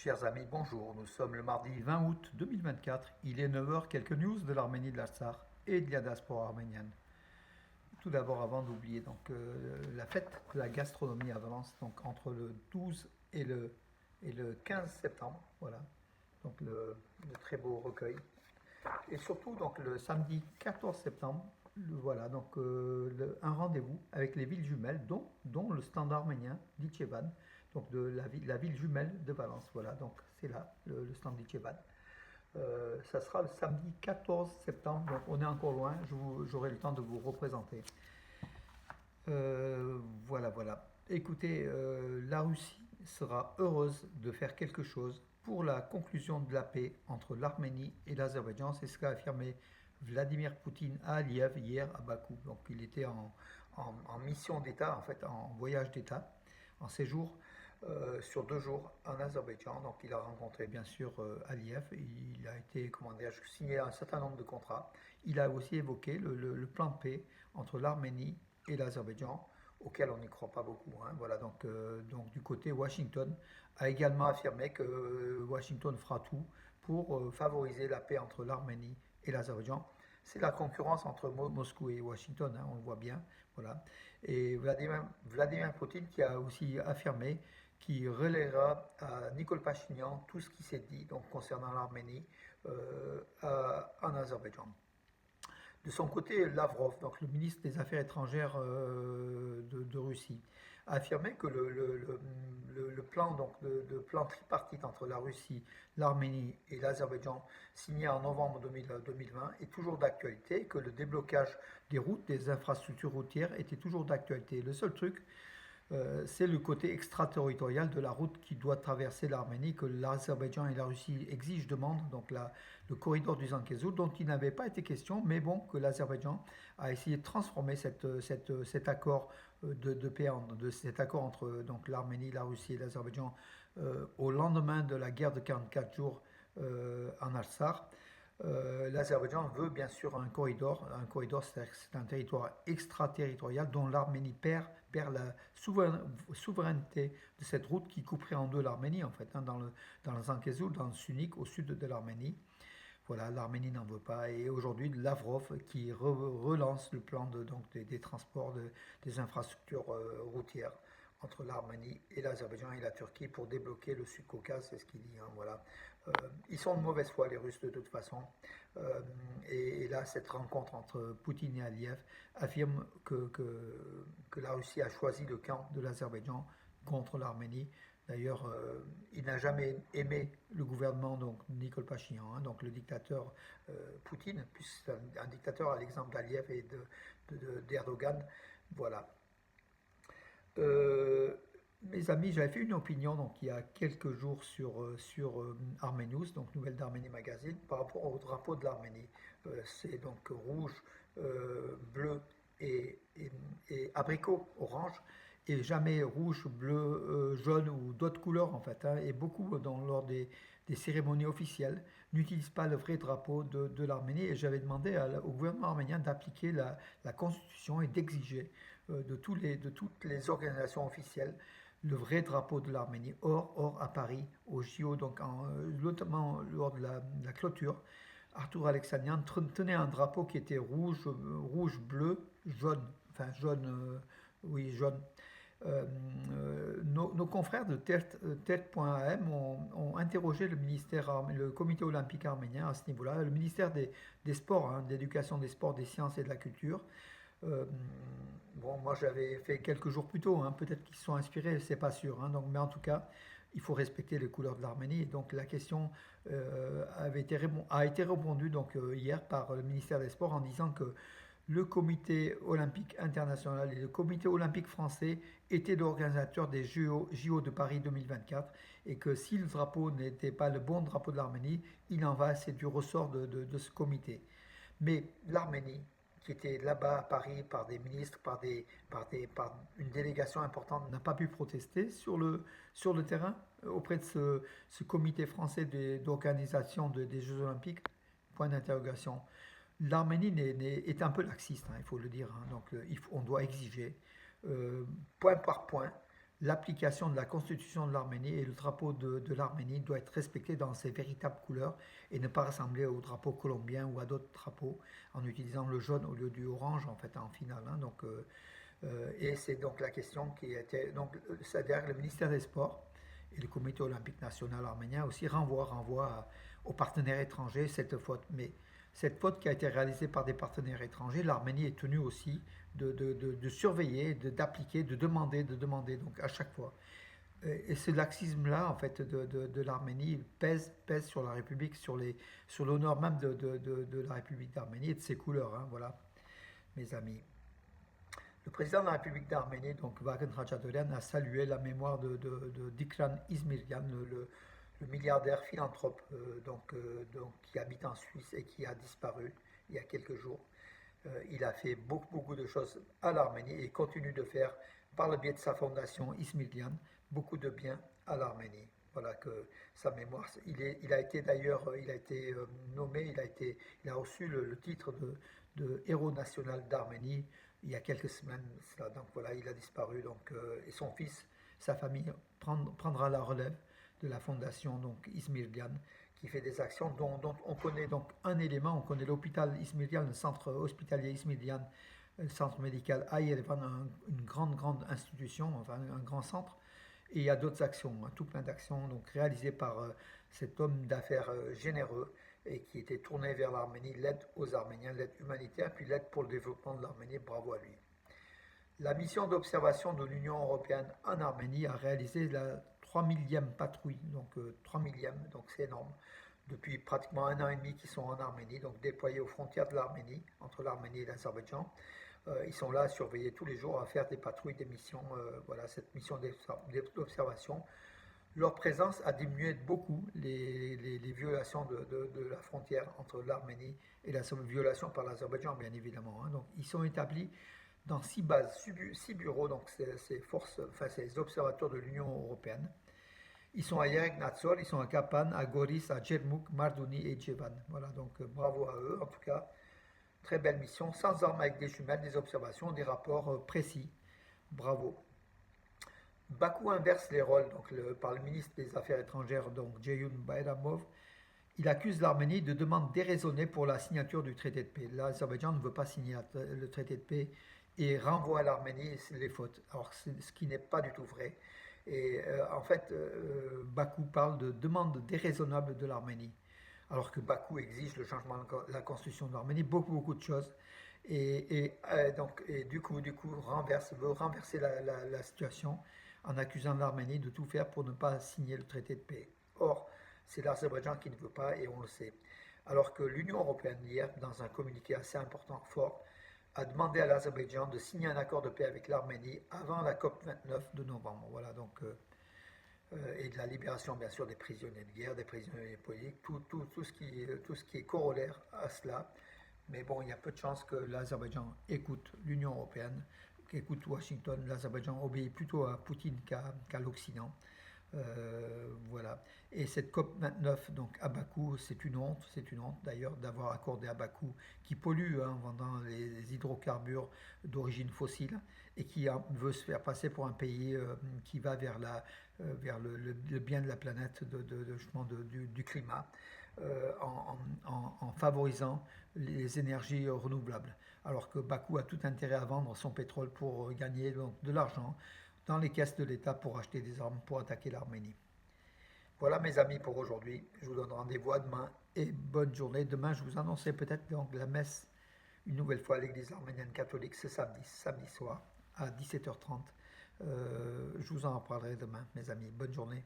Chers amis, bonjour. Nous sommes le mardi 20 août 2024. Il est 9 heures. Quelques news de l'Arménie, de l'Artsakh et de la diaspora arménienne. Tout d'abord, avant d'oublier la fête de la gastronomie à Valence, donc entre le 12 et le 15 septembre. Voilà, donc le très beau recueil. Et surtout, donc le samedi 14 septembre, voilà, donc un rendez-vous avec les villes jumelles, dont le stand arménien d'Itchevan, donc de la ville jumelle de Valence. Voilà, donc c'est là le stand d'Itchevan. Ça sera le samedi 14 septembre, donc on est encore loin, j'aurai le temps de vous représenter. Voilà, voilà. Écoutez, la Russie sera heureuse de faire quelque chose pour la conclusion de la paix entre l'Arménie et l'Azerbaïdjan. C'est ce qu'a affirmé Vladimir Poutine à Aliyev hier à Bakou. Donc il était en mission d'État, en fait, en voyage d'État, en séjour sur 2 jours en Azerbaïdjan. Donc il a rencontré bien sûr Aliyev. Il a été, comment dire, signé un certain nombre de contrats. Il a aussi évoqué le plan de paix entre l'Arménie et l'Azerbaïdjan, auquel on n'y croit pas beaucoup. Hein. Voilà, donc du côté Washington a également affirmé que Washington fera tout pour favoriser la paix entre l'Arménie et l'Azerbaïdjan. C'est la concurrence entre Moscou et Washington, hein, on le voit bien. Voilà. Et Vladimir Poutine qui a aussi affirmé qu'il relèvera à Nicole Pachinian tout ce qui s'est dit donc, concernant l'Arménie en Azerbaïdjan. De son côté, Lavrov, donc le ministre des Affaires étrangères de Russie, a affirmé que le plan, donc, de plan tripartite entre la Russie, l'Arménie et l'Azerbaïdjan, signé en novembre 2020, est toujours d'actualité, et que le déblocage des routes, des infrastructures routières était toujours d'actualité. Le seul truc, c'est le côté extraterritorial de la route qui doit traverser l'Arménie, que l'Azerbaïdjan et la Russie exigent, demandent, donc le corridor du Zangezur, dont il n'avait pas été question, mais bon, que l'Azerbaïdjan a essayé de transformer cet accord de paix, de cet accord entre donc, l'Arménie, la Russie et l'Azerbaïdjan au lendemain de la guerre de 44 jours en Artsakh. L'Azerbaïdjan veut bien sûr un corridor. Un corridor, c'est un territoire extraterritorial dont l'Arménie perd la souveraineté de cette route qui couperait en deux l'Arménie, en fait, hein, dans le Zangezur, dans le Sunik, au sud de l'Arménie. Voilà, l'Arménie n'en veut pas. Et aujourd'hui, Lavrov qui relance le plan des transports, des infrastructures routières entre l'Arménie et l'Azerbaïdjan et la Turquie pour débloquer le Sud-Caucase, c'est ce qu'il dit. Hein, voilà. Ils sont de mauvaise foi, les Russes, de toute façon. Et là, cette rencontre entre Poutine et Aliyev affirme que la Russie a choisi le camp de l'Azerbaïdjan contre l'Arménie. D'ailleurs, il n'a jamais aimé le gouvernement donc Nicole Pachinian, hein, donc le dictateur Poutine, puisque c'est un dictateur à l'exemple d'Aliyev et d'Erdogan. Voilà. Euh, Mes amis, j'avais fait une opinion donc, il y a quelques jours sur Arménews, donc Nouvelle d'Arménie Magazine, par rapport au drapeau de l'Arménie. C'est donc rouge, bleu et abricot, orange, et jamais rouge, bleu, jaune ou d'autres couleurs en fait. Hein. Et beaucoup, lors des cérémonies officielles, n'utilisent pas le vrai drapeau de l'Arménie. Et j'avais demandé au gouvernement arménien d'appliquer la constitution et d'exiger de toutes les organisations officielles le vrai drapeau de l'Arménie. Or, à Paris, au JO, donc notamment lors de la clôture, Arthur Alexanian tenait un drapeau qui était rouge, rouge, bleu, jaune, enfin jaune, oui, jaune. Nos confrères de TED.am ont interrogé le comité olympique arménien à ce niveau-là, le ministère des Sports, hein, de l'Éducation, des Sports, des Sciences et de la Culture. Euh, bon, moi j'avais fait quelques jours plus tôt, hein, peut-être qu'ils se sont inspirés, c'est pas sûr. Hein, donc, mais en tout cas, il faut respecter les couleurs de l'Arménie. Et donc la question a été répondue donc, hier par le ministère des Sports en disant que le comité olympique international et le comité olympique français étaient l'organisateur des JO de Paris 2024 et que si le drapeau n'était pas le bon drapeau de l'Arménie, il en va, c'est du ressort de ce comité. Mais l'Arménie, qui était là-bas à Paris par des ministres, par une délégation importante, n'a pas pu protester sur le terrain auprès de ce comité français d'organisation des Jeux Olympiques. Point d'interrogation. L'Arménie est un peu laxiste, hein, il faut le dire. Hein, donc on doit exiger, point par point, l'application de la constitution de l'Arménie et le drapeau de l'Arménie doit être respecté dans ses véritables couleurs et ne pas ressembler au drapeau colombien ou à d'autres drapeaux en utilisant le jaune au lieu du orange en fait en finale. Hein. Et c'est donc la question qui était donc c'est-à-dire le ministère des Sports et le Comité olympique national arménien aussi renvoient aux partenaires étrangers cette faute. Mais cette faute qui a été réalisée par des partenaires étrangers, l'Arménie est tenue aussi de surveiller, d'appliquer, de demander donc à chaque fois. Et ce laxisme-là, en fait, de l'Arménie pèse sur la République, sur l'honneur même de la République d'Arménie et de ses couleurs. Hein, voilà, mes amis. Le président de la République d'Arménie, donc Vagan Khachaturian, a salué la mémoire d'Ikran Izmiryan, le milliardaire philanthrope qui habite en Suisse et qui a disparu il y a quelques jours. Il a fait beaucoup de choses à l'Arménie et continue de faire, par le biais de sa fondation Izmiryan, beaucoup de bien à l'Arménie. Voilà que sa mémoire. Il a été d'ailleurs, il a été nommé, il a reçu le titre de héros national d'Arménie il y a quelques semaines. Donc voilà, il a disparu. Et son fils, sa famille prendra la relève de la fondation donc Izmiryan qui fait des actions dont on connaît donc un élément. On connaît l'hôpital Izmiryan, le centre hospitalier Izmiryan, le centre médical à Yerevan, une grande institution, enfin un grand centre. Et il y a d'autres actions, tout plein d'actions donc réalisées par cet homme d'affaires généreux et qui était tourné vers l'Arménie, l'aide aux Arméniens, l'aide humanitaire, puis l'aide pour le développement de l'Arménie. Bravo à lui. La mission d'observation de l'Union européenne en Arménie a réalisé la 3 millième patrouille, donc 3 millième, donc c'est énorme, depuis pratiquement un an et demi qu'ils sont en Arménie, donc déployés aux frontières de l'Arménie, entre l'Arménie et l'Azerbaïdjan. Ils sont là à surveiller tous les jours, à faire des patrouilles, des missions, voilà, cette mission d'observation. Leur présence a diminué beaucoup les violations de la frontière entre l'Arménie et la violation par l'Azerbaïdjan, bien évidemment. Hein. Donc, ils sont établis dans 6 bases, 6 bureaux, donc ces forces, enfin ces observateurs de l'Union européenne. Ils sont à Yerek Natsor, ils sont à Kapan, à Goris, à Djermouk, Mardouni et Djevan. Voilà, donc bravo à eux, en tout cas. Très belle mission, sans armes avec des jumelles, des observations, des rapports précis. Bravo. Bakou inverse les rôles par le ministre des Affaires étrangères, donc Ceyhun Bayramov. Il accuse l'Arménie de demandes déraisonnées pour la signature du traité de paix. L'Azerbaïdjan ne veut pas signer le traité de paix et renvoie à l'Arménie les fautes. Alors, ce qui n'est pas du tout vrai. Et en fait, Bakou parle de demandes déraisonnables de l'Arménie. Alors que Bakou exige le changement de la constitution de l'Arménie, beaucoup de choses. Et du coup veut renverser la situation en accusant l'Arménie de tout faire pour ne pas signer le traité de paix. Or, c'est l'Azerbaïdjan qui ne veut pas et on le sait. Alors que l'Union européenne, hier, dans un communiqué assez important, fort, a demandé à l'Azerbaïdjan de signer un accord de paix avec l'Arménie avant la COP29 de novembre. Voilà, et de la libération, bien sûr, des prisonniers de guerre, des prisonniers politiques, tout ce qui est corollaire à cela. Mais bon, il y a peu de chances que l'Azerbaïdjan écoute l'Union européenne, qu'écoute Washington. L'Azerbaïdjan obéit plutôt à Poutine qu'à l'Occident. Voilà. Et cette COP29 donc à Bakou, c'est une honte d'ailleurs d'avoir accordé à Bakou qui pollue en vendant les hydrocarbures d'origine fossile et qui veut se faire passer pour un pays qui va vers le bien de la planète, justement du climat, en favorisant les énergies renouvelables. Alors que Bakou a tout intérêt à vendre son pétrole pour gagner donc, de l'argent dans les caisses de l'État pour acheter des armes pour attaquer l'Arménie. Voilà mes amis pour aujourd'hui. Je vous donne rendez-vous à demain et bonne journée. Demain, je vous annoncerai peut-être donc la messe une nouvelle fois à l'église arménienne catholique ce samedi soir à 17h30. Je vous en reparlerai demain, mes amis. Bonne journée.